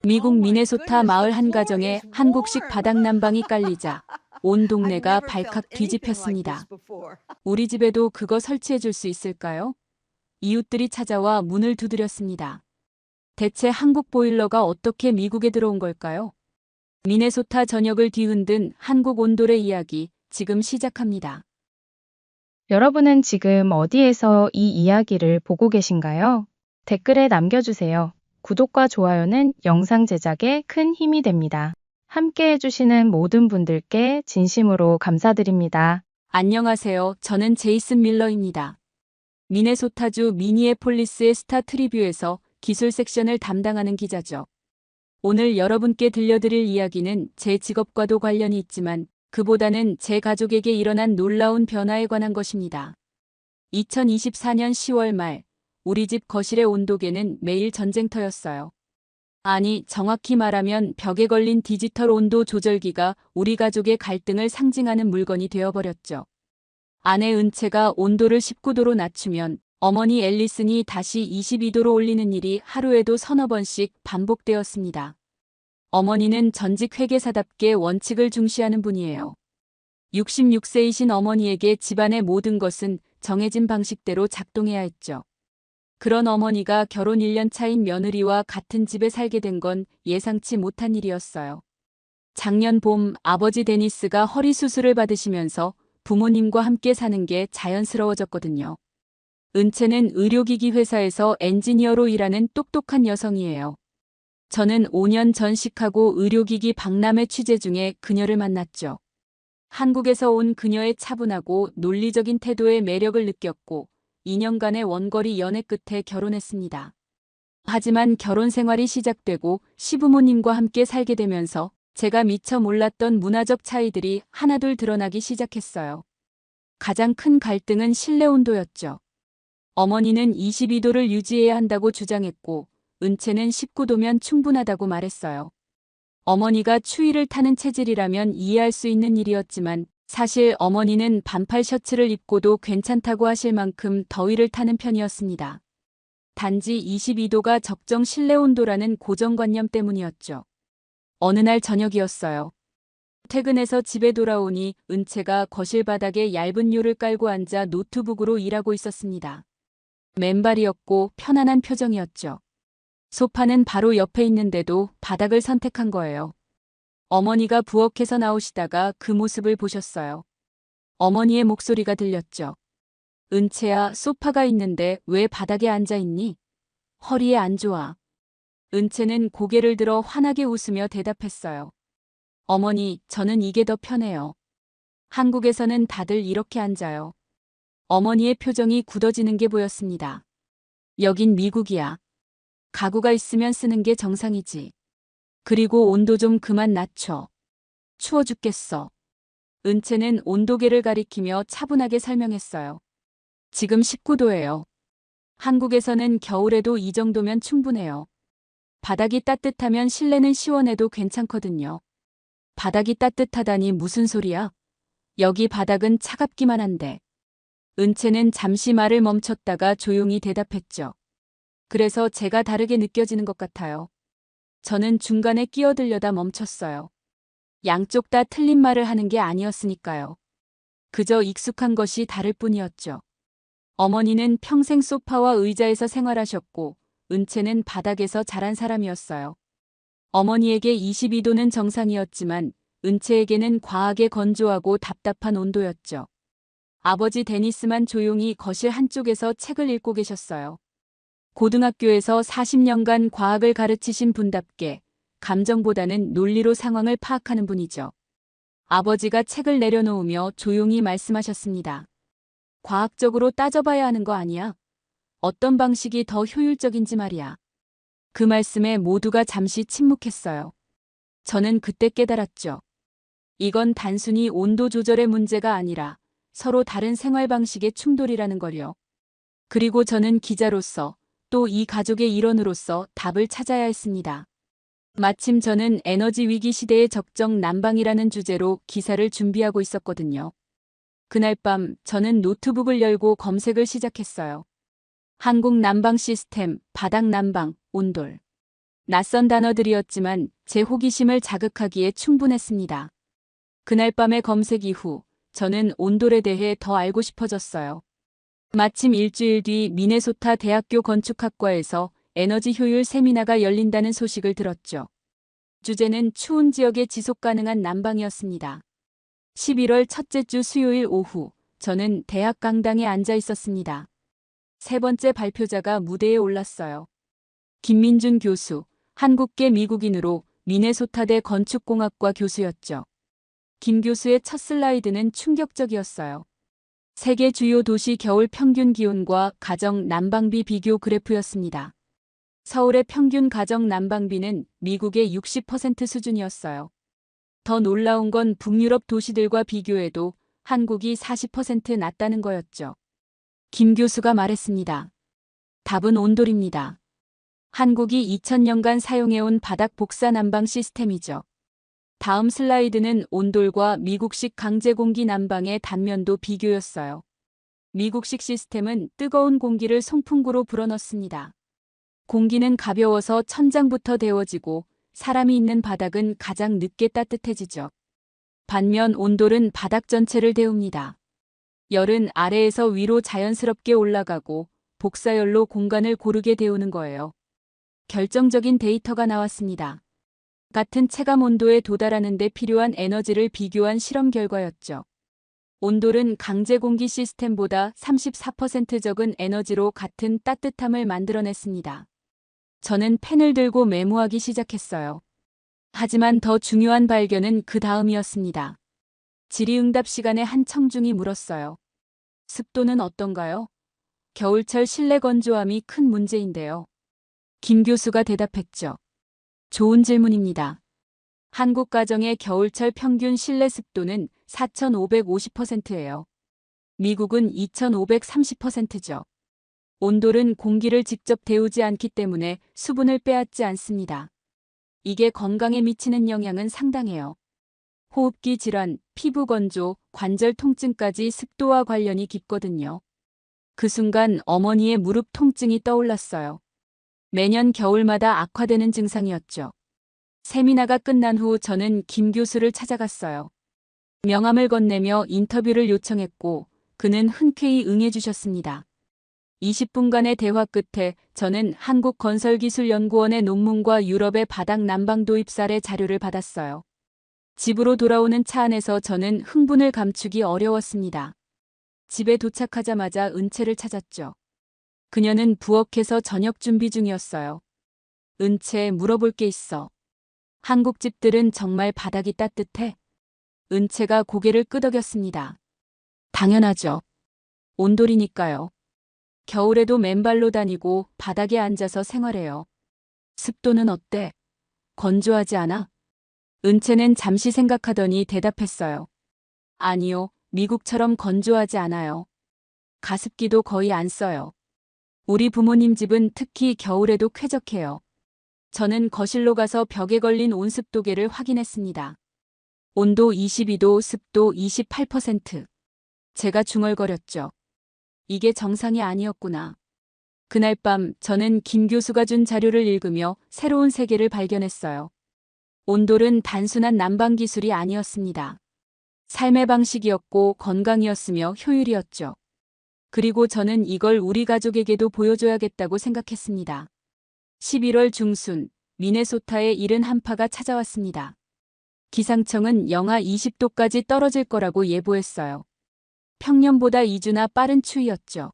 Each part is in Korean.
미국 미네소타 마을 한 가정에 한국식 바닥 난방이 깔리자 온 동네가 발칵 뒤집혔습니다. 우리 집에도 그거 설치해 줄 수 있을까요? 이웃들이 찾아와 문을 두드렸습니다. 대체 한국 보일러가 어떻게 미국에 들어온 걸까요? 미네소타 전역을 뒤흔든 한국 온돌의 이야기 지금 시작합니다. 여러분은 지금 어디에서 이 이야기를 보고 계신가요? 댓글에 남겨주세요. 구독과 좋아요는 영상 제작에 큰 힘이 됩니다. 함께 해주시는 모든 분들께 진심으로 감사드립니다. 안녕하세요. 저는 제이슨 밀러입니다. 미네소타주 미니애폴리스의 스타 트리뷰에서 기술 섹션을 담당하는 기자죠. 오늘 여러분께 들려드릴 이야기는 제 직업과도 관련이 있지만 그보다는 제 가족에게 일어난 놀라운 변화에 관한 것입니다. 2024년 10월 말, 우리 집 거실의 온도계는 매일 전쟁터였어요. 아니, 정확히 말하면 벽에 걸린 디지털 온도 조절기가 우리 가족의 갈등을 상징하는 물건이 되어버렸죠. 아내 은채가 온도를 19도로 낮추면 어머니 앨리슨이 다시 22도로 올리는 일이 하루에도 서너 번씩 반복되었습니다. 어머니는 전직 회계사답게 원칙을 중시하는 분이에요. 66세이신 어머니에게 집안의 모든 것은 정해진 방식대로 작동해야 했죠. 그런 어머니가 결혼 1년 차인 며느리와 같은 집에 살게 된 건 예상치 못한 일이었어요. 작년 봄 아버지 데니스가 허리 수술을 받으시면서 부모님과 함께 사는 게 자연스러워졌거든요. 은채는 의료기기 회사에서 엔지니어로 일하는 똑똑한 여성이에요. 저는 5년 전 시카고 의료기기 박람회 취재 중에 그녀를 만났죠. 한국에서 온 그녀의 차분하고 논리적인 태도에 매력을 느꼈고 2년간의 원거리 연애 끝에 결혼했습니다. 하지만 결혼 생활이 시작되고 시부모님과 함께 살게 되면서 제가 미처 몰랐던 문화적 차이들이 하나둘 드러나기 시작했어요. 가장 큰 갈등은 실내 온도였죠. 어머니는 22도를 유지해야 한다고 주장했고 은채는 19도면 충분하다고 말했어요. 어머니가 추위를 타는 체질이라면 이해할 수 있는 일이었지만 사실 어머니는 반팔 셔츠를 입고도 괜찮다고 하실 만큼 더위를 타는 편이었습니다. 단지 22도가 적정 실내 온도라는 고정관념 때문이었죠. 어느 날 저녁이었어요. 퇴근해서 집에 돌아오니 은채가 거실 바닥에 얇은 요를 깔고 앉아 노트북으로 일하고 있었습니다. 맨발이었고 편안한 표정이었죠. 소파는 바로 옆에 있는데도 바닥을 선택한 거예요. 어머니가 부엌에서 나오시다가 그 모습을 보셨어요. 어머니의 목소리가 들렸죠. 은채야, 소파가 있는데 왜 바닥에 앉아 있니? 허리에 안 좋아. 은채는 고개를 들어 환하게 웃으며 대답했어요. 어머니, 저는 이게 더 편해요. 한국에서는 다들 이렇게 앉아요. 어머니의 표정이 굳어지는 게 보였습니다. 여긴 미국이야. 가구가 있으면 쓰는 게 정상이지. 그리고 온도 좀 그만 낮춰. 추워 죽겠어. 은채는 온도계를 가리키며 차분하게 설명했어요. 지금 19도예요. 한국에서는 겨울에도 이 정도면 충분해요. 바닥이 따뜻하면 실내는 시원해도 괜찮거든요. 바닥이 따뜻하다니 무슨 소리야? 여기 바닥은 차갑기만 한데. 은채는 잠시 말을 멈췄다가 조용히 대답했죠. 그래서 제가 다르게 느껴지는 것 같아요. 저는 중간에 끼어들려다 멈췄어요. 양쪽 다 틀린 말을 하는 게 아니었으니까요. 그저 익숙한 것이 다를 뿐이었죠. 어머니는 평생 소파와 의자에서 생활하셨고 은채는 바닥에서 자란 사람이었어요. 어머니에게 22도는 정상이었지만 은채에게는 과하게 건조하고 답답한 온도였죠. 아버지 데니스만 조용히 거실 한쪽에서 책을 읽고 계셨어요. 고등학교에서 40년간 과학을 가르치신 분답게 감정보다는 논리로 상황을 파악하는 분이죠. 아버지가 책을 내려놓으며 조용히 말씀하셨습니다. 과학적으로 따져봐야 하는 거 아니야? 어떤 방식이 더 효율적인지 말이야. 그 말씀에 모두가 잠시 침묵했어요. 저는 그때 깨달았죠. 이건 단순히 온도 조절의 문제가 아니라 서로 다른 생활 방식의 충돌이라는 걸요. 그리고 저는 기자로서 또 이 가족의 일원으로서 답을 찾아야 했습니다. 마침 저는 에너지 위기 시대의 적정 난방이라는 주제로 기사를 준비하고 있었거든요. 그날 밤 저는 노트북을 열고 검색을 시작했어요. 한국 난방 시스템, 바닥 난방, 온돌. 낯선 단어들이었지만 제 호기심을 자극하기에 충분했습니다. 그날 밤의 검색 이후 저는 온돌에 대해 더 알고 싶어졌어요. 마침 일주일 뒤 미네소타 대학교 건축학과에서 에너지 효율 세미나가 열린다는 소식을 들었죠. 주제는 추운 지역의 지속 가능한 난방이었습니다. 11월 첫째 주 수요일 오후, 저는 대학 강당에 앉아 있었습니다. 세 번째 발표자가 무대에 올랐어요. 김민준 교수, 한국계 미국인으로 미네소타대 건축공학과 교수였죠. 김 교수의 첫 슬라이드는 충격적이었어요. 세계 주요 도시 겨울 평균 기온과 가정 난방비 비교 그래프였습니다. 서울의 평균 가정 난방비는 미국의 60% 수준이었어요. 더 놀라운 건 북유럽 도시들과 비교해도 한국이 40% 낮다는 거였죠. 김 교수가 말했습니다. 답은 온돌입니다. 한국이 2000년간 사용해온 바닥 복사 난방 시스템이죠. 다음 슬라이드는 온돌과 미국식 강제 공기 난방의 단면도 비교였어요. 미국식 시스템은 뜨거운 공기를 송풍구로 불어넣습니다. 공기는 가벼워서 천장부터 데워지고 사람이 있는 바닥은 가장 늦게 따뜻해지죠. 반면 온돌은 바닥 전체를 데웁니다. 열은 아래에서 위로 자연스럽게 올라가고 복사열로 공간을 고르게 데우는 거예요. 결정적인 데이터가 나왔습니다. 같은 체감 온도에 도달하는 데 필요한 에너지를 비교한 실험 결과였죠. 온돌은 강제 공기 시스템보다 34% 적은 에너지로 같은 따뜻함을 만들어냈습니다. 저는 펜을 들고 메모하기 시작했어요. 하지만 더 중요한 발견은 그 다음이었습니다. 질의응답 시간에 한 청중이 물었어요. 습도는 어떤가요? 겨울철 실내 건조함이 큰 문제인데요. 김 교수가 대답했죠. 좋은 질문입니다. 한국 가정의 겨울철 평균 실내 습도는 4,550%예요. 미국은 2,530%죠. 온돌은 공기를 직접 데우지 않기 때문에 수분을 빼앗지 않습니다. 이게 건강에 미치는 영향은 상당해요. 호흡기 질환, 피부 건조, 관절 통증까지 습도와 관련이 깊거든요. 그 순간 어머니의 무릎 통증이 떠올랐어요. 매년 겨울마다 악화되는 증상이었죠. 세미나가 끝난 후 저는 김 교수를 찾아갔어요. 명함을 건네며 인터뷰를 요청했고 그는 흔쾌히 응해주셨습니다. 20분간의 대화 끝에 저는 한국건설기술연구원의 논문과 유럽의 바닥 난방 도입 사례 자료를 받았어요. 집으로 돌아오는 차 안에서 저는 흥분을 감추기 어려웠습니다. 집에 도착하자마자 은채를 찾았죠. 그녀는 부엌에서 저녁 준비 중이었어요. 은채, 물어볼 게 있어. 한국 집들은 정말 바닥이 따뜻해? 은채가 고개를 끄덕였습니다. 당연하죠. 온돌이니까요. 겨울에도 맨발로 다니고 바닥에 앉아서 생활해요. 습도는 어때? 건조하지 않아? 은채는 잠시 생각하더니 대답했어요. 아니요, 미국처럼 건조하지 않아요. 가습기도 거의 안 써요. 우리 부모님 집은 특히 겨울에도 쾌적해요. 저는 거실로 가서 벽에 걸린 온습도계를 확인했습니다. 온도 22도, 습도 28%. 제가 중얼거렸죠. 이게 정상이 아니었구나. 그날 밤 저는 김 교수가 준 자료를 읽으며 새로운 세계를 발견했어요. 온돌은 단순한 난방 기술이 아니었습니다. 삶의 방식이었고 건강이었으며 효율이었죠. 그리고 저는 이걸 우리 가족에게도 보여줘야겠다고 생각했습니다. 11월 중순, 미네소타에 이른 한파가 찾아왔습니다. 기상청은 영하 20도까지 떨어질 거라고 예보했어요. 평년보다 2주나 빠른 추위였죠.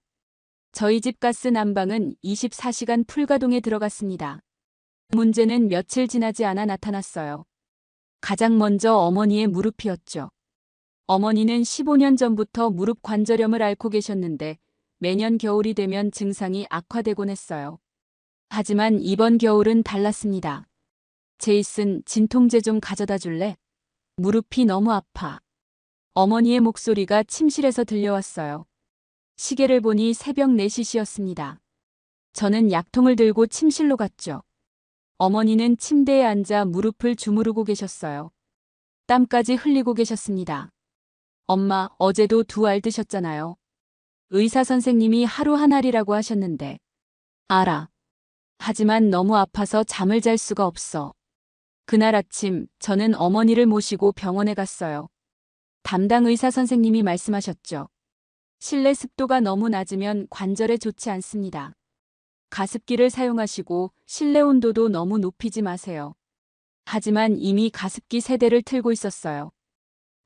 저희 집 가스 난방은 24시간 풀가동에 들어갔습니다. 문제는 며칠 지나지 않아 나타났어요. 가장 먼저 어머니의 무릎이었죠. 어머니는 15년 전부터 무릎 관절염을 앓고 계셨는데 매년 겨울이 되면 증상이 악화되곤 했어요. 하지만 이번 겨울은 달랐습니다. 제이슨, 진통제 좀 가져다 줄래? 무릎이 너무 아파. 어머니의 목소리가 침실에서 들려왔어요. 시계를 보니 새벽 4시였습니다. 저는 약통을 들고 침실로 갔죠. 어머니는 침대에 앉아 무릎을 주무르고 계셨어요. 땀까지 흘리고 계셨습니다. 엄마, 어제도 2알 드셨잖아요. 의사 선생님이 하루 한 알이라고 하셨는데. 알아. 하지만 너무 아파서 잠을 잘 수가 없어. 그날 아침 저는 어머니를 모시고 병원에 갔어요. 담당 의사 선생님이 말씀하셨죠. 실내 습도가 너무 낮으면 관절에 좋지 않습니다. 가습기를 사용하시고 실내 온도도 너무 높이지 마세요. 하지만 이미 가습기 세대를 틀고 있었어요.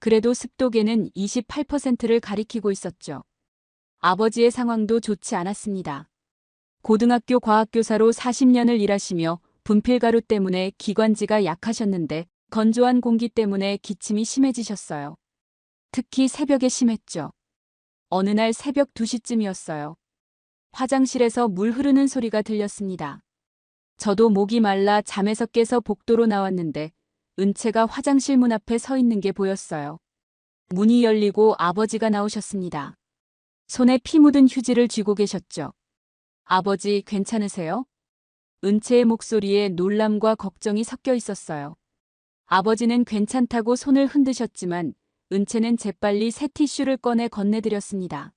그래도 습도계는 28%를 가리키고 있었죠. 아버지의 상황도 좋지 않았습니다. 고등학교 과학교사로 40년을 일하시며 분필가루 때문에 기관지가 약하셨는데 건조한 공기 때문에 기침이 심해지셨어요. 특히 새벽에 심했죠. 어느 날 새벽 2시쯤이었어요. 화장실에서 물 흐르는 소리가 들렸습니다. 저도 목이 말라 잠에서 깨서 복도로 나왔는데 은채가 화장실 문 앞에 서 있는 게 보였어요. 문이 열리고 아버지가 나오셨습니다. 손에 피 묻은 휴지를 쥐고 계셨죠. 아버지 괜찮으세요? 은채의 목소리에 놀람과 걱정이 섞여 있었어요. 아버지는 괜찮다고 손을 흔드셨지만 은채는 재빨리 새 티슈를 꺼내 건네드렸습니다.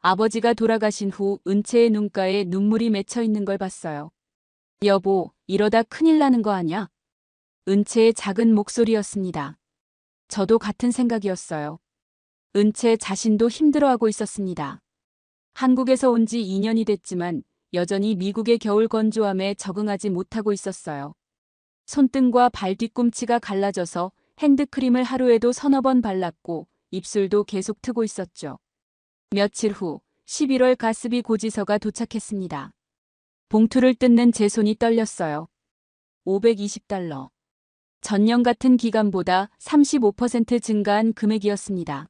아버지가 돌아가신 후 은채의 눈가에 눈물이 맺혀 있는 걸 봤어요. 여보, 이러다 큰일 나는 거 아냐? 은채의 작은 목소리였습니다. 저도 같은 생각이었어요. 은채 자신도 힘들어하고 있었습니다. 한국에서 온 지 2년이 됐지만 여전히 미국의 겨울 건조함에 적응하지 못하고 있었어요. 손등과 발 뒤꿈치가 갈라져서 핸드크림을 하루에도 서너 번 발랐고 입술도 계속 트고 있었죠. 며칠 후 11월 가스비 고지서가 도착했습니다. 봉투를 뜯는 제 손이 떨렸어요. $520. 전년 같은 기간보다 35% 증가한 금액이었습니다.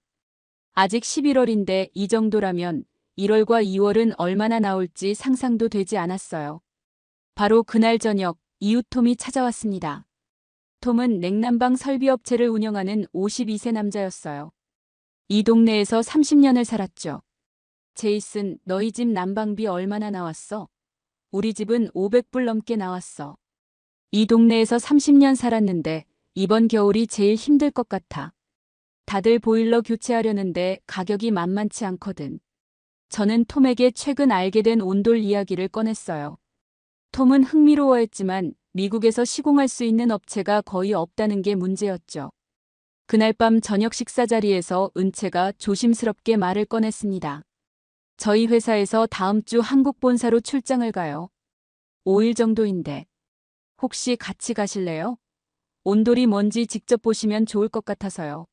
아직 11월인데 이 정도라면 1월과 2월은 얼마나 나올지 상상도 되지 않았어요. 바로 그날 저녁 이웃 톰이 찾아왔습니다. 톰은 냉난방 설비업체를 운영하는 52세 남자였어요. 이 동네에서 30년을 살았죠. 제이슨, 너희 집 난방비 얼마나 나왔어? 우리 집은 500불 넘게 나왔어. 이 동네에서 30년 살았는데 이번 겨울이 제일 힘들 것 같아. 다들 보일러 교체하려는데 가격이 만만치 않거든. 저는 톰에게 최근 알게 된 온돌 이야기를 꺼냈어요. 톰은 흥미로워했지만 미국에서 시공할 수 있는 업체가 거의 없다는 게 문제였죠. 그날 밤 저녁 식사 자리에서 은채가 조심스럽게 말을 꺼냈습니다. 저희 회사에서 다음 주 한국 본사로 출장을 가요. 5일 정도인데. 혹시 같이 가실래요? 온돌이 뭔지 직접 보시면 좋을 것 같아서요.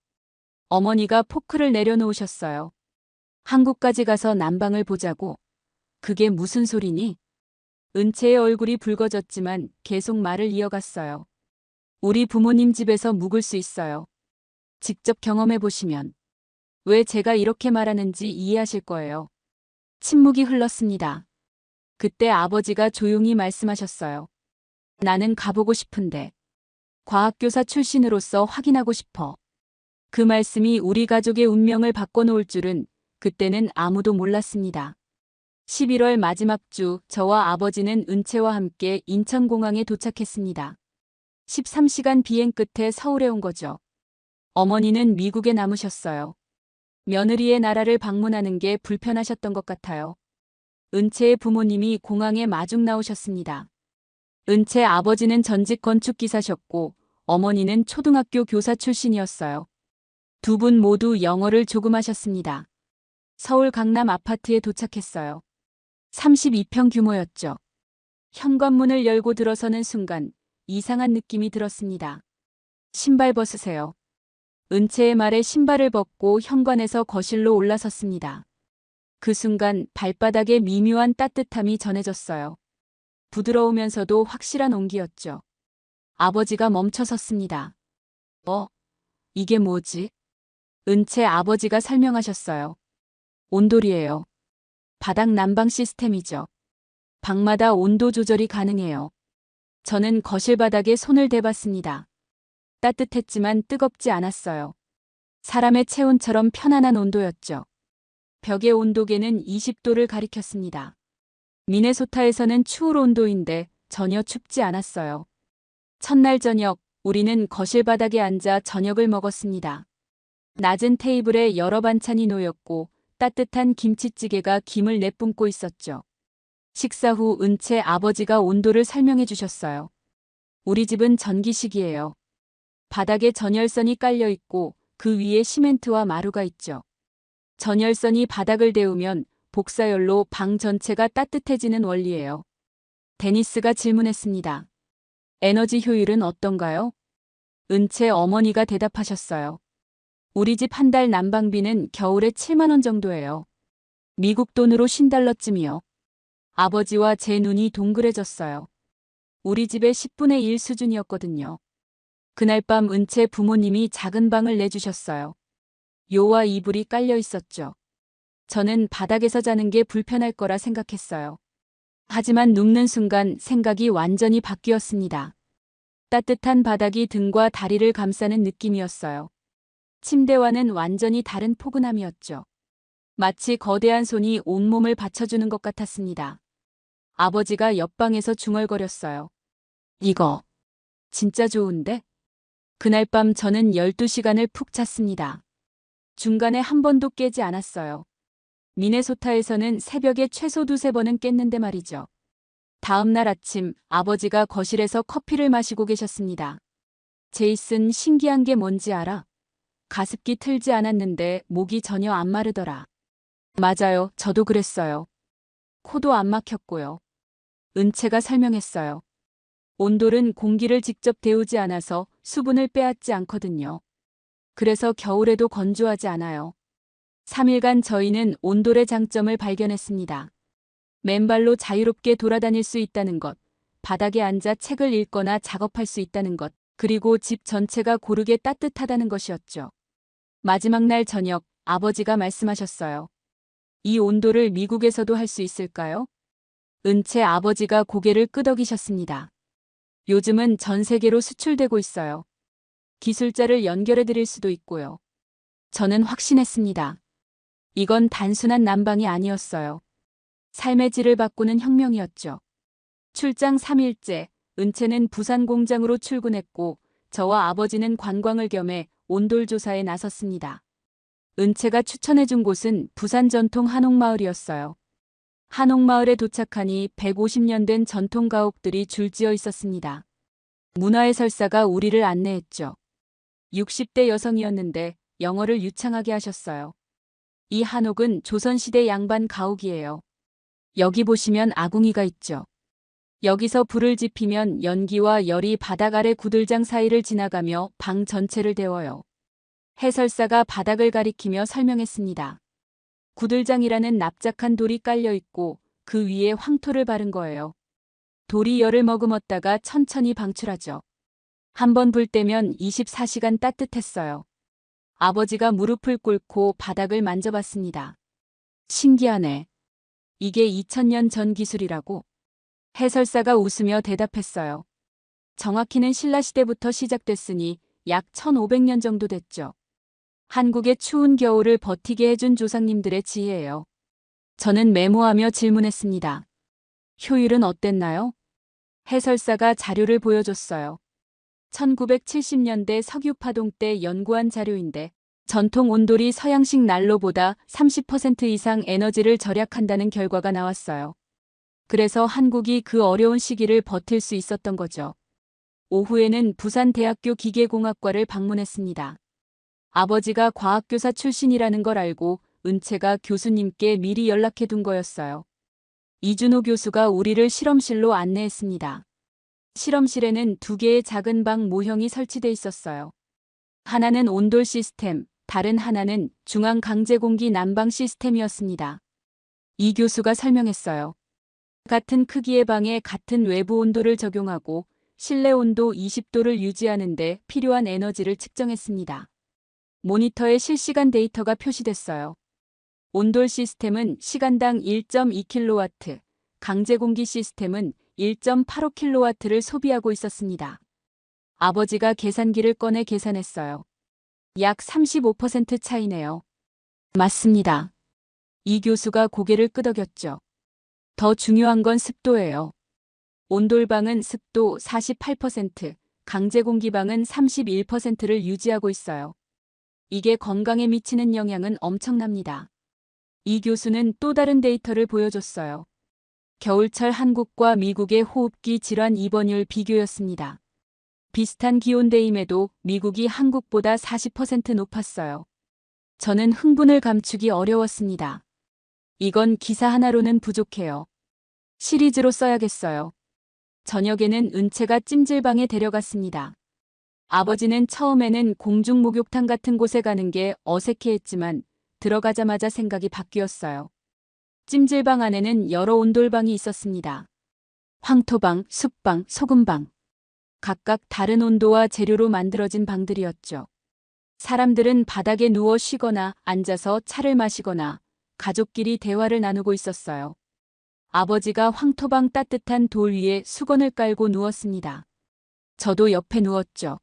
어머니가 포크를 내려놓으셨어요. 한국까지 가서 난방을 보자고. 그게 무슨 소리니? 은채의 얼굴이 붉어졌지만 계속 말을 이어갔어요. 우리 부모님 집에서 묵을 수 있어요. 직접 경험해 보시면. 왜 제가 이렇게 말하는지 이해하실 거예요. 침묵이 흘렀습니다. 그때 아버지가 조용히 말씀하셨어요. 나는 가보고 싶은데. 과학교사 출신으로서 확인하고 싶어. 그 말씀이 우리 가족의 운명을 바꿔놓을 줄은 그때는 아무도 몰랐습니다. 11월 마지막 주 저와 아버지는 은채와 함께 인천공항에 도착했습니다. 13시간 비행 끝에 서울에 온 거죠. 어머니는 미국에 남으셨어요. 며느리의 나라를 방문하는 게 불편하셨던 것 같아요. 은채의 부모님이 공항에 마중 나오셨습니다. 은채 아버지는 전직 건축기사셨고 어머니는 초등학교 교사 출신이었어요. 두 분 모두 영어를 조금 하셨습니다. 서울 강남 아파트에 도착했어요. 32평 규모였죠. 현관문을 열고 들어서는 순간 이상한 느낌이 들었습니다. 신발 벗으세요. 은채의 말에 신발을 벗고 현관에서 거실로 올라섰습니다. 그 순간 발바닥에 미묘한 따뜻함이 전해졌어요. 부드러우면서도 확실한 온기였죠. 아버지가 멈춰섰습니다. 이게 뭐지? 은채 아버지가 설명하셨어요. 온돌이에요. 바닥 난방 시스템이죠. 방마다 온도 조절이 가능해요. 저는 거실 바닥에 손을 대봤습니다. 따뜻했지만 뜨겁지 않았어요. 사람의 체온처럼 편안한 온도였죠. 벽의 온도계는 20도를 가리켰습니다. 미네소타에서는 추울 온도인데 전혀 춥지 않았어요. 첫날 저녁, 우리는 거실 바닥에 앉아 저녁을 먹었습니다. 낮은 테이블에 여러 반찬이 놓였고 따뜻한 김치찌개가 김을 내뿜고 있었죠. 식사 후 은채 아버지가 온도를 설명해 주셨어요. 우리 집은 전기식이에요. 바닥에 전열선이 깔려 있고 그 위에 시멘트와 마루가 있죠. 전열선이 바닥을 데우면 복사열로 방 전체가 따뜻해지는 원리예요. 데니스가 질문했습니다. 에너지 효율은 어떤가요? 은채 어머니가 대답하셨어요. 우리 집 한 달 난방비는 겨울에 7만 원 정도예요. 미국 돈으로 $50쯤이요. 아버지와 제 눈이 동그래졌어요. 우리 집의 10분의 1 수준이었거든요. 그날 밤 은채 부모님이 작은 방을 내주셨어요. 요와 이불이 깔려 있었죠. 저는 바닥에서 자는 게 불편할 거라 생각했어요. 하지만 눕는 순간 생각이 완전히 바뀌었습니다. 따뜻한 바닥이 등과 다리를 감싸는 느낌이었어요. 침대와는 완전히 다른 포근함이었죠. 마치 거대한 손이 온몸을 받쳐주는 것 같았습니다. 아버지가 옆방에서 중얼거렸어요. 이거 진짜 좋은데? 그날 밤 저는 12시간을 푹 잤습니다. 중간에 한 번도 깨지 않았어요. 미네소타에서는 새벽에 최소 2~3번은 깼는데 말이죠. 다음 날 아침 아버지가 거실에서 커피를 마시고 계셨습니다. 제이슨, 신기한 게 뭔지 알아? 가습기 틀지 않았는데 목이 전혀 안 마르더라. 맞아요. 저도 그랬어요. 코도 안 막혔고요. 은채가 설명했어요. 온돌은 공기를 직접 데우지 않아서 수분을 빼앗지 않거든요. 그래서 겨울에도 건조하지 않아요. 3일간 저희는 온돌의 장점을 발견했습니다. 맨발로 자유롭게 돌아다닐 수 있다는 것, 바닥에 앉아 책을 읽거나 작업할 수 있다는 것, 그리고 집 전체가 고르게 따뜻하다는 것이었죠. 마지막 날 저녁, 아버지가 말씀하셨어요. 이 온도를 미국에서도 할 수 있을까요? 은채 아버지가 고개를 끄덕이셨습니다. 요즘은 전 세계로 수출되고 있어요. 기술자를 연결해 드릴 수도 있고요. 저는 확신했습니다. 이건 단순한 난방이 아니었어요. 삶의 질을 바꾸는 혁명이었죠. 출장 3일째, 은채는 부산 공장으로 출근했고 저와 아버지는 관광을 겸해 온돌 조사에 나섰습니다. 은채가 추천해준 곳은 부산 전통 한옥마을이었어요. 한옥마을에 도착하니 150년 된 전통 가옥들이 줄지어 있었습니다. 문화해설사가 우리를 안내했죠. 60대 여성이었는데 영어를 유창하게 하셨어요. 이 한옥은 조선시대 양반 가옥이에요. 여기 보시면 아궁이가 있죠. 여기서 불을 지피면 연기와 열이 바닥 아래 구들장 사이를 지나가며 방 전체를 데워요. 해설사가 바닥을 가리키며 설명했습니다. 구들장이라는 납작한 돌이 깔려 있고 그 위에 황토를 바른 거예요. 돌이 열을 머금었다가 천천히 방출하죠. 한 번 불 때면 24시간 따뜻했어요. 아버지가 무릎을 꿇고 바닥을 만져봤습니다. 신기하네. 이게 2000년 전 기술이라고? 해설사가 웃으며 대답했어요. 정확히는 신라시대부터 시작됐으니 약 1500년 정도 됐죠. 한국의 추운 겨울을 버티게 해준 조상님들의 지혜예요. 저는 메모하며 질문했습니다. 효율은 어땠나요? 해설사가 자료를 보여줬어요. 1970년대 석유파동 때 연구한 자료인데 전통 온돌이 서양식 난로보다 30% 이상 에너지를 절약한다는 결과가 나왔어요. 그래서 한국이 그 어려운 시기를 버틸 수 있었던 거죠. 오후에는 부산대학교 기계공학과를 방문했습니다. 아버지가 과학교사 출신이라는 걸 알고 은채가 교수님께 미리 연락해 둔 거였어요. 이준호 교수가 우리를 실험실로 안내했습니다. 실험실에는 2개의 작은 방 모형이 설치돼 있었어요. 하나는 온돌 시스템, 다른 하나는 중앙 강제공기 난방 시스템이었습니다. 이 교수가 설명했어요. 같은 크기의 방에 같은 외부 온도를 적용하고 실내 온도 20도를 유지하는 데 필요한 에너지를 측정했습니다. 모니터에 실시간 데이터가 표시됐어요. 온돌 시스템은 시간당 1.2kW, 강제공기 시스템은 1.85kW를 소비하고 있었습니다. 아버지가 계산기를 꺼내 계산했어요. 약 35% 차이네요. 맞습니다. 이 교수가 고개를 끄덕였죠. 더 중요한 건 습도예요. 온돌방은 습도 48%, 강제공기방은 31%를 유지하고 있어요. 이게 건강에 미치는 영향은 엄청납니다. 이 교수는 또 다른 데이터를 보여줬어요. 겨울철 한국과 미국의 호흡기 질환 입원율 비교였습니다. 비슷한 기온대임에도 미국이 한국보다 40% 높았어요. 저는 흥분을 감추기 어려웠습니다. 이건 기사 하나로는 부족해요. 시리즈로 써야겠어요. 저녁에는 은채가 찜질방에 데려갔습니다. 아버지는 처음에는 공중 목욕탕 같은 곳에 가는 게 어색해했지만 들어가자마자 생각이 바뀌었어요. 찜질방 안에는 여러 온돌방이 있었습니다. 황토방, 숯방, 소금방. 각각 다른 온도와 재료로 만들어진 방들이었죠. 사람들은 바닥에 누워 쉬거나 앉아서 차를 마시거나 가족끼리 대화를 나누고 있었어요. 아버지가 황토방 따뜻한 돌 위에 수건을 깔고 누웠습니다. 저도 옆에 누웠죠.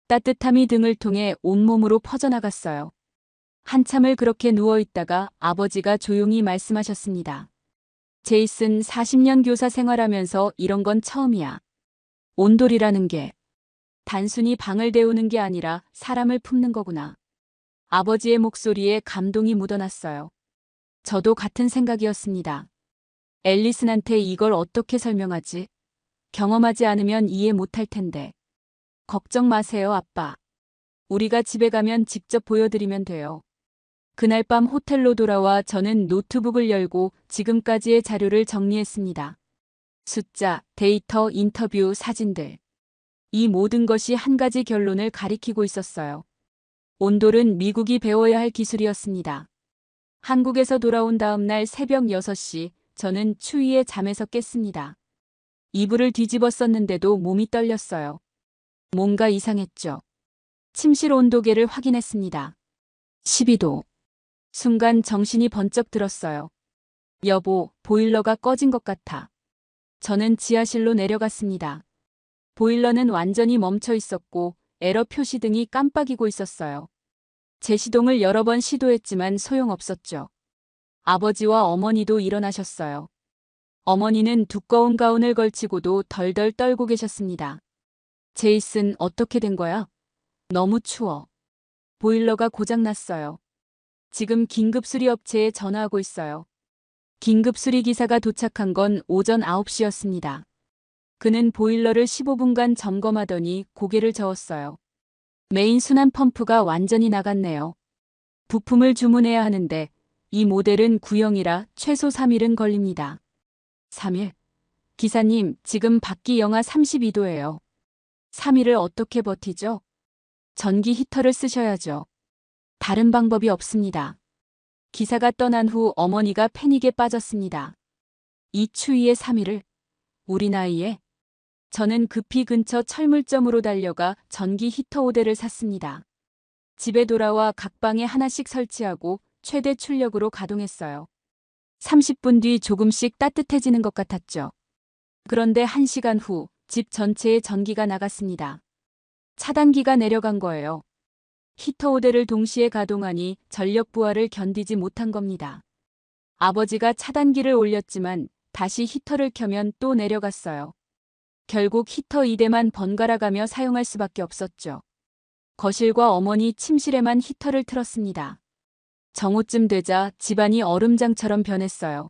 따뜻함이 등을 통해 온몸으로 퍼져나갔어요. 한참을 그렇게 누워있다가 아버지가 조용히 말씀하셨습니다. 제이슨 40년 교사 생활하면서 이런 건 처음이야. 온돌이라는 게 단순히 방을 데우는 게 아니라 사람을 품는 거구나. 아버지의 목소리에 감동이 묻어났어요. 저도 같은 생각이었습니다. 앨리슨한테 이걸 어떻게 설명하지? 경험하지 않으면 이해 못할 텐데. 걱정 마세요, 아빠. 우리가 집에 가면 직접 보여드리면 돼요. 그날 밤 호텔로 돌아와 저는 노트북을 열고 지금까지의 자료를 정리했습니다. 숫자, 데이터, 인터뷰, 사진들. 이 모든 것이 한 가지 결론을 가리키고 있었어요. 온돌은 미국이 배워야 할 기술이었습니다. 한국에서 돌아온 다음 날 새벽 6시, 저는 추위에 잠에서 깼습니다. 이불을 뒤집었었는데도 몸이 떨렸어요. 뭔가 이상했죠. 침실 온도계를 확인했습니다. 12도. 순간 정신이 번쩍 들었어요. 여보, 보일러가 꺼진 것 같아. 저는 지하실로 내려갔습니다. 보일러는 완전히 멈춰 있었고 에러 표시등이 깜빡이고 있었어요. 제시동을 여러 번 시도했지만 소용없었죠. 아버지와 어머니도 일어나셨어요. 어머니는 두꺼운 가운을 걸치고도 덜덜 떨고 계셨습니다. 제이슨, 어떻게 된 거야? 너무 추워. 보일러가 고장났어요. 지금 긴급수리업체에 전화하고 있어요. 긴급수리 기사가 도착한 건 오전 9시였습니다. 그는 보일러를 15분간 점검하더니 고개를 저었어요. 메인 순환 펌프가 완전히 나갔네요. 부품을 주문해야 하는데 이 모델은 구형이라 최소 3일은 걸립니다. 3일? 기사님, 지금 밖이 영하 32도예요. 3일을 어떻게 버티죠? 전기 히터를 쓰셔야죠. 다른 방법이 없습니다. 기사가 떠난 후 어머니가 패닉에 빠졌습니다. 이 추위의 3일을? 우리 나이에? 저는 급히 근처 철물점으로 달려가 전기 히터 5대를 샀습니다. 집에 돌아와 각 방에 하나씩 설치하고 최대 출력으로 가동했어요. 30분 뒤 조금씩 따뜻해지는 것 같았죠. 그런데 1시간 후 집 전체에 전기가 나갔습니다. 차단기가 내려간 거예요. 히터 5대를 동시에 가동하니 전력 부하를 견디지 못한 겁니다. 아버지가 차단기를 올렸지만 다시 히터를 켜면 또 내려갔어요. 결국 히터 2대만 번갈아 가며 사용할 수밖에 없었죠. 거실과 어머니 침실에만 히터를 틀었습니다. 정오쯤 되자 집안이 얼음장처럼 변했어요.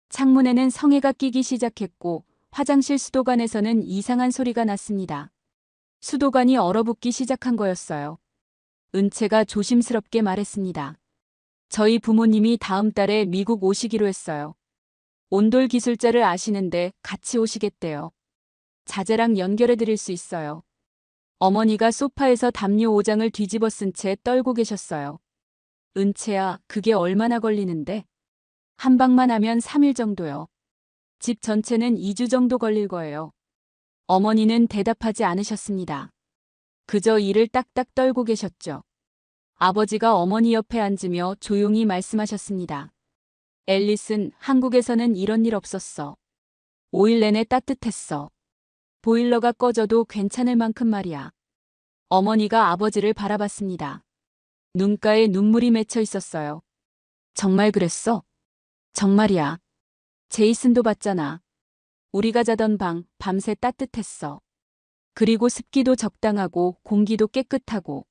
창문에는 성에가 끼기 시작했고 화장실 수도관에서는 이상한 소리가 났습니다. 수도관이 얼어붙기 시작한 거였어요. 은채가 조심스럽게 말했습니다. 저희 부모님이 다음 달에 미국 오시기로 했어요. 온돌 기술자를 아시는데 같이 오시겠대요. 자재랑 연결해 드릴 수 있어요. 어머니가 소파에서 담요 5장을 뒤집어 쓴 채 떨고 계셨어요. 은채야, 그게 얼마나 걸리는데? 한 방만 하면 3일 정도요. 집 전체는 2주 정도 걸릴 거예요. 어머니는 대답하지 않으셨습니다. 그저 이를 딱딱 떨고 계셨죠. 아버지가 어머니 옆에 앉으며 조용히 말씀하셨습니다. 앨리슨, 한국에서는 이런 일 없었어. 5일 내내 따뜻했어. 보일러가 꺼져도 괜찮을 만큼 말이야. 어머니가 아버지를 바라봤습니다. 눈가에 눈물이 맺혀 있었어요. 정말 그랬어? 정말이야. 제이슨도 봤잖아. 우리가 자던 방, 밤새 따뜻했어. 그리고 습기도 적당하고 공기도 깨끗하고.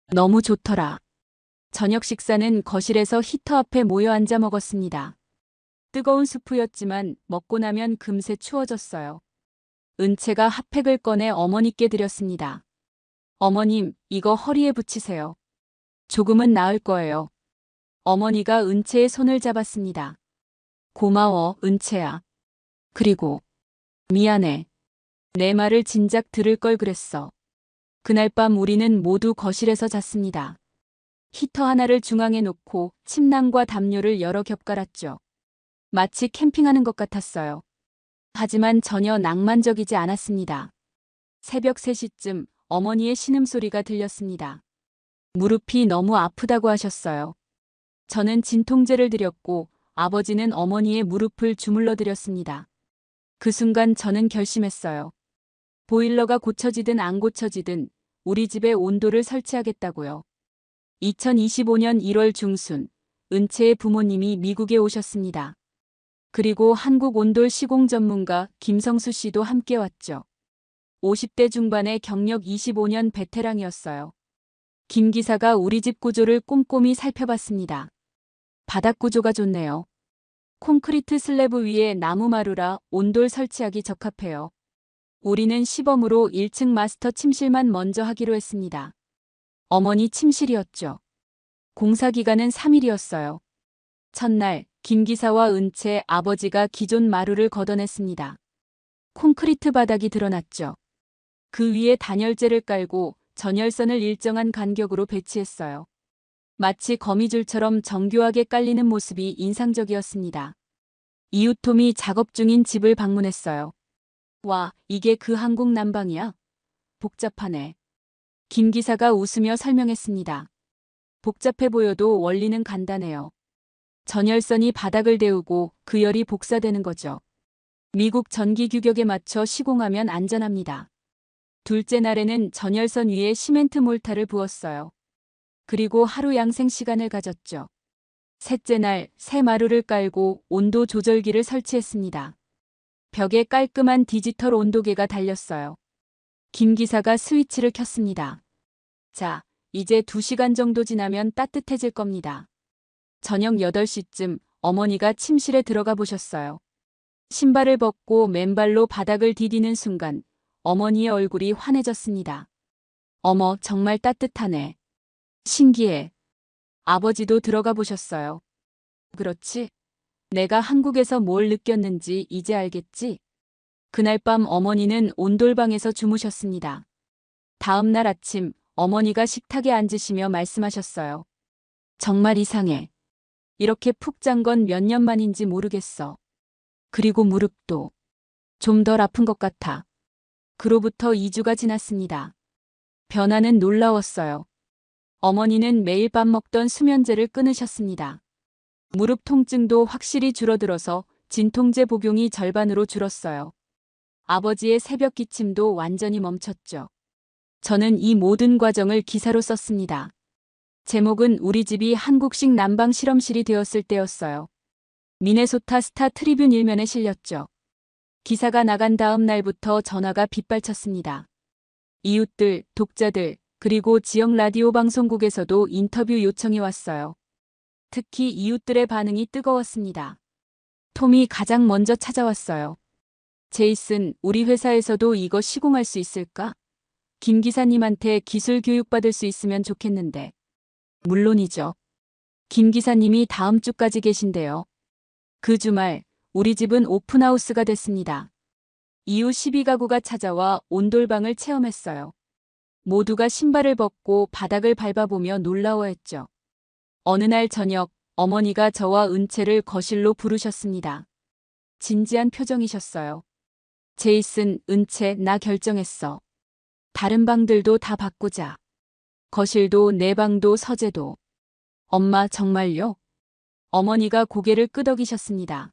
너무 좋더라. 저녁 식사는 거실에서 히터 앞에 모여 앉아 먹었습니다. 뜨거운 수프였지만 먹고 나면 금세 추워졌어요. 은채가 핫팩을 꺼내 어머니께 드렸습니다. 어머님, 이거 허리에 붙이세요. 조금은 나을 거예요. 어머니가 은채의 손을 잡았습니다. 고마워, 은채야. 그리고 미안해. 내 말을 진작 들을 걸 그랬어. 그날 밤 우리는 모두 거실에서 잤습니다. 히터 하나를 중앙에 놓고 침낭과 담요를 여러 겹 깔았죠. 마치 캠핑하는 것 같았어요. 하지만 전혀 낭만적이지 않았습니다. 새벽 3시쯤 어머니의 신음소리가 들렸습니다. 무릎이 너무 아프다고 하셨어요. 저는 진통제를 드렸고 아버지는 어머니의 무릎을 주물러 드렸습니다. 그 순간 저는 결심했어요. 보일러가 고쳐지든 안 고쳐지든 우리 집에 온도를 설치하겠다고요. 2025년 1월 중순, 은채의 부모님이 미국에 오셨습니다. 그리고 한국 온돌 시공 전문가 김성수 씨도 함께 왔죠. 50대 중반의 경력 25년 베테랑이었어요. 김 기사가 우리 집 구조를 꼼꼼히 살펴봤습니다. 바닥 구조가 좋네요. 콘크리트 슬래브 위에 나무 마루라 온돌 설치하기 적합해요. 우리는 시범으로 1층 마스터 침실만 먼저 하기로 했습니다. 어머니 침실이었죠. 공사 기간은 3일이었어요. 첫날 김 기사와 은채 아버지가 기존 마루를 걷어냈습니다. 콘크리트 바닥이 드러났죠. 그 위에 단열재를 깔고 전열선을 일정한 간격으로 배치했어요. 마치 거미줄처럼 정교하게 깔리는 모습이 인상적이었습니다. 이웃톰이 작업 중인 집을 방문했어요. 와, 이게 그 한국 난방이야? 복잡하네. 김 기사가 웃으며 설명했습니다. 복잡해 보여도 원리는 간단해요. 전열선이 바닥을 데우고 그 열이 복사되는 거죠. 미국 전기 규격에 맞춰 시공하면 안전합니다. 둘째 날에는 전열선 위에 시멘트 몰타를 부었어요. 그리고 하루 양생 시간을 가졌죠. 셋째 날 새 마루를 깔고 온도 조절기를 설치했습니다. 벽에 깔끔한 디지털 온도계가 달렸어요. 김 기사가 스위치를 켰습니다. 자, 이제 2시간 정도 지나면 따뜻해질 겁니다. 저녁 8시쯤 어머니가 침실에 들어가 보셨어요. 신발을 벗고 맨발로 바닥을 디디는 순간 어머니의 얼굴이 환해졌습니다. 어머, 정말 따뜻하네. 신기해. 아버지도 들어가 보셨어요. 그렇지? 내가 한국에서 뭘 느꼈는지 이제 알겠지? 그날 밤 어머니는 온돌방에서 주무셨습니다. 다음 날 아침 어머니가 식탁에 앉으시며 말씀하셨어요. 정말 이상해. 이렇게 푹 잔 건 몇 년 만인지 모르겠어. 그리고 무릎도 좀 덜 아픈 것 같아. 그로부터 2주가 지났습니다. 변화는 놀라웠어요. 어머니는 매일 밥 먹던 수면제를 끊으셨습니다. 무릎 통증도 확실히 줄어들어서 진통제 복용이 절반으로 줄었어요. 아버지의 새벽 기침도 완전히 멈췄죠. 저는 이 모든 과정을 기사로 썼습니다. 제목은 우리 집이 한국식 난방 실험실이 되었을 때였어요. 미네소타 스타 트리뷴 일면에 실렸죠. 기사가 나간 다음 날부터 전화가 빗발쳤습니다. 이웃들, 독자들, 그리고 지역 라디오 방송국에서도 인터뷰 요청이 왔어요. 특히 이웃들의 반응이 뜨거웠습니다. 톰이 가장 먼저 찾아왔어요. 제이슨, 우리 회사에서도 이거 시공할 수 있을까? 김 기사님한테 기술 교육받을 수 있으면 좋겠는데. 물론이죠. 김 기사님이 다음 주까지 계신데요. 그 주말 우리 집은 오픈하우스가 됐습니다. 이후 12가구가 찾아와 온돌방을 체험했어요. 모두가 신발을 벗고 바닥을 밟아보며 놀라워했죠. 어느 날 저녁 어머니가 저와 은채를 거실로 부르셨습니다. 진지한 표정이셨어요. 제이슨, 은채, 나 결정했어. 다른 방들도 다 바꾸자. 거실도 내 방도 서재도. 엄마 정말요? 어머니가 고개를 끄덕이셨습니다.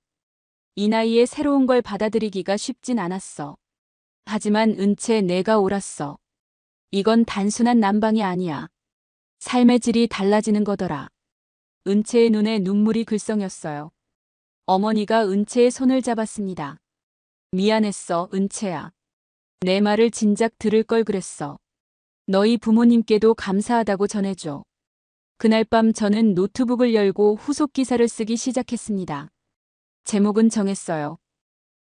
이 나이에 새로운 걸 받아들이기가 쉽진 않았어. 하지만 은채 내가 옳았어. 이건 단순한 난방이 아니야. 삶의 질이 달라지는 거더라. 은채의 눈에 눈물이 글썽였어요. 어머니가 은채의 손을 잡았습니다. 미안했어, 은채야. 내 말을 진작 들을 걸 그랬어. 너희 부모님께도 감사하다고 전해줘. 그날 밤 저는 노트북을 열고 후속 기사를 쓰기 시작했습니다. 제목은 정했어요.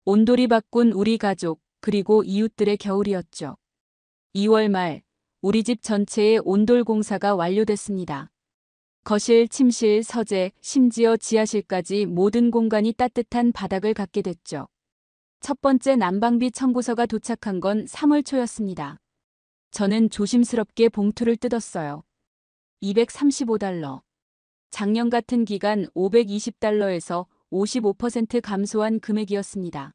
온돌이 바꾼 우리 가족, 그리고 이웃들의 겨울이었죠. 2월 말, 우리 집 전체의 온돌 공사가 완료됐습니다. 거실, 침실, 서재, 심지어 지하실까지 모든 공간이 따뜻한 바닥을 갖게 됐죠. 첫 번째 난방비 청구서가 도착한 건 3월 초였습니다. 저는 조심스럽게 봉투를 뜯었어요. $235. 작년 같은 기간 $520에서 55% 감소한 금액이었습니다.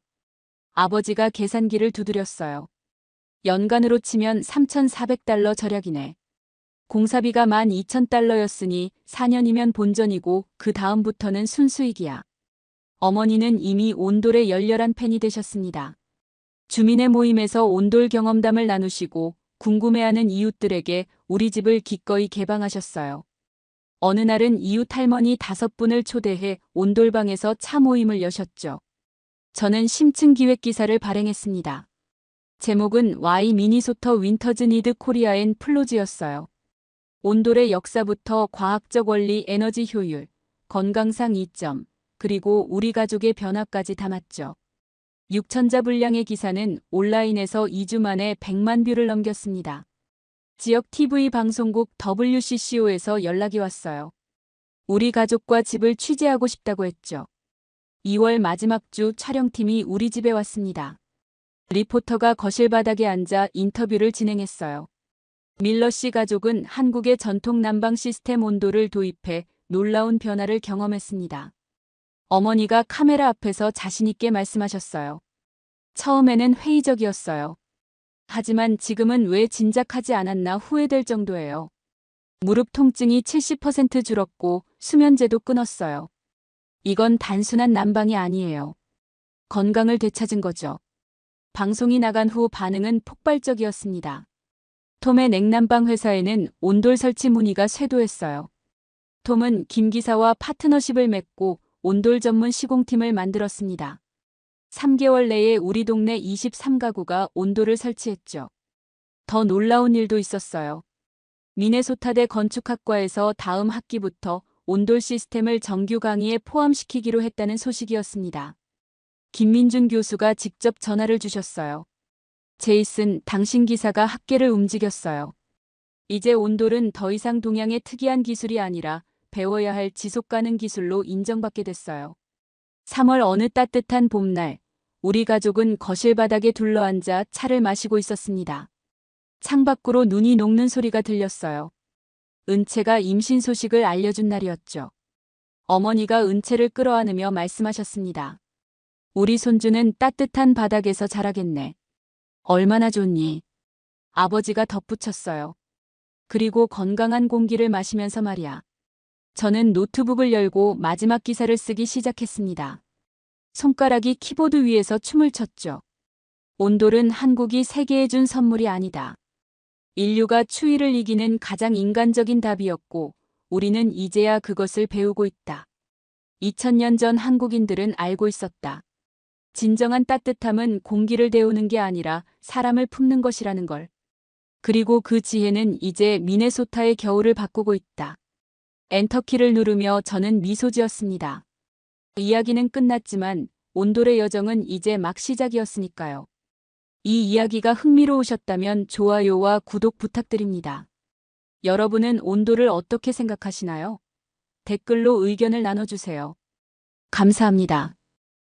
아버지가 계산기를 두드렸어요. 연간으로 치면 $3,400 절약이네. 공사비가 $12,000였으니 4년이면 본전이고 그 다음부터는 순수익이야. 어머니는 이미 온돌의 열렬한 팬이 되셨습니다. 주민의 모임에서 온돌 경험담을 나누시고 궁금해하는 이웃들에게 우리 집을 기꺼이 개방하셨어요. 어느 날은 이웃 할머니 5분을 초대해 온돌방에서 차 모임을 여셨죠. 저는 심층 기획 기사를 발행했습니다. 제목은 Why Minnesota Winters Need Korea and Flood였어요. 온돌의 역사부터 과학적 원리, 에너지 효율, 건강상 이점, 그리고 우리 가족의 변화까지 담았죠. 6,000자 분량의 기사는 온라인에서 2주 만에 100만 뷰를 넘겼습니다. 지역 TV 방송국 WCCO에서 연락이 왔어요. 우리 가족과 집을 취재하고 싶다고 했죠. 2월 마지막 주 촬영팀이 우리 집에 왔습니다. 리포터가 거실 바닥에 앉아 인터뷰를 진행했어요. 밀러 씨 가족은 한국의 전통 난방 시스템 온돌을 도입해 놀라운 변화를 경험했습니다. 어머니가 카메라 앞에서 자신있게 말씀하셨어요. 처음에는 회의적이었어요. 하지만 지금은 왜 진작하지 않았나 후회될 정도예요. 무릎 통증이 70% 줄었고 수면제도 끊었어요. 이건 단순한 난방이 아니에요. 건강을 되찾은 거죠. 방송이 나간 후 반응은 폭발적이었습니다. 톰의 냉난방 회사에는 온돌 설치 문의가 쇄도했어요. 톰은 김 기사와 파트너십을 맺고 온돌 전문 시공팀을 만들었습니다. 3개월 내에 우리 동네 23가구가 온돌을 설치했죠. 더 놀라운 일도 있었어요. 미네소타대 건축학과에서 다음 학기부터 온돌 시스템을 정규 강의에 포함시키기로 했다는 소식이었습니다. 김민준 교수가 직접 전화를 주셨어요. 제이슨, 당신 기사가 학계를 움직였어요. 이제 온돌은 더 이상 동양의 특이한 기술이 아니라 배워야 할 지속가능 기술로 인정받게 됐어요. 3월 어느 따뜻한 봄날, 우리 가족은 거실 바닥에 둘러앉아 차를 마시고 있었습니다. 창밖으로 눈이 녹는 소리가 들렸어요. 은채가 임신 소식을 알려준 날이었죠. 어머니가 은채를 끌어안으며 말씀하셨습니다. 우리 손주는 따뜻한 바닥에서 자라겠네. 얼마나 좋니? 아버지가 덧붙였어요. 그리고 건강한 공기를 마시면서 말이야. 저는 노트북을 열고 마지막 기사를 쓰기 시작했습니다. 손가락이 키보드 위에서 춤을 췄죠. 온돌은 한국이 세계에 준 선물이 아니다. 인류가 추위를 이기는 가장 인간적인 답이었고 우리는 이제야 그것을 배우고 있다. 2000년 전 한국인들은 알고 있었다. 진정한 따뜻함은 공기를 데우는 게 아니라 사람을 품는 것이라는 걸. 그리고 그 지혜는 이제 미네소타의 겨울을 바꾸고 있다. 엔터키를 누르며 저는 미소 지었습니다. 이야기는 끝났지만 온돌의 여정은 이제 막 시작이었으니까요. 이 이야기가 흥미로우셨다면 좋아요와 구독 부탁드립니다. 여러분은 온돌을 어떻게 생각하시나요? 댓글로 의견을 나눠주세요. 감사합니다.